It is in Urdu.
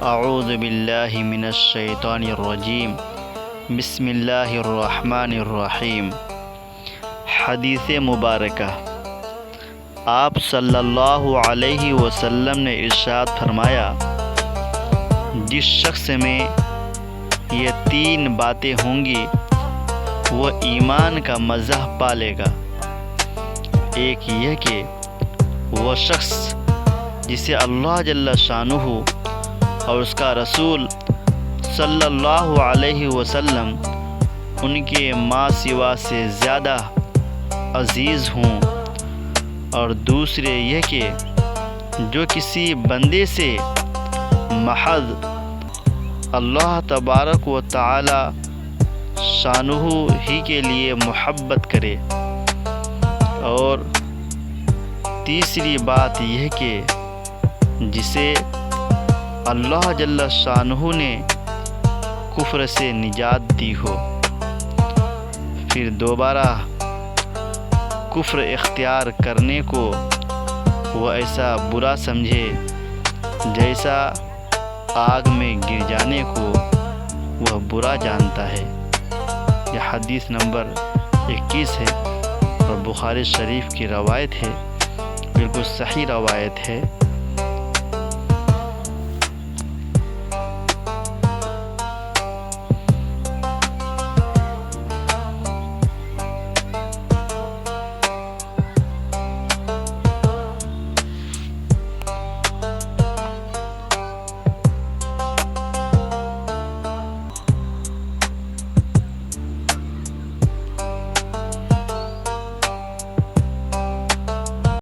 اعوذ باللہ من الشیطان الرجیم بسم اللہ الرحمن الرحیم۔ حدیث مبارکہ، آپ صلی اللہ علیہ وسلم نے ارشاد فرمایا، جس شخص میں یہ 3 باتیں ہوں گی وہ ایمان کا مزہ پالے گا۔ ایک یہ کہ وہ شخص جسے اللہ جل شانہ اور اس کا رسول صلی اللہ علیہ وسلم ان کے ما سوا سے زیادہ عزیز ہوں، اور دوسرے یہ کہ جو کسی بندے سے محض اللہ تبارک و تعالی شانہ ہی کے لیے محبت کرے، اور تیسری بات یہ کہ جسے اللہ جل شانہ نے کفر سے نجات دی ہو، پھر دوبارہ کفر اختیار کرنے کو وہ ایسا برا سمجھے جیسا آگ میں گر جانے کو وہ برا جانتا ہے۔ یہ حدیث نمبر 21 ہے اور بخاری شریف کی روایت ہے، بالکل صحیح روایت ہے۔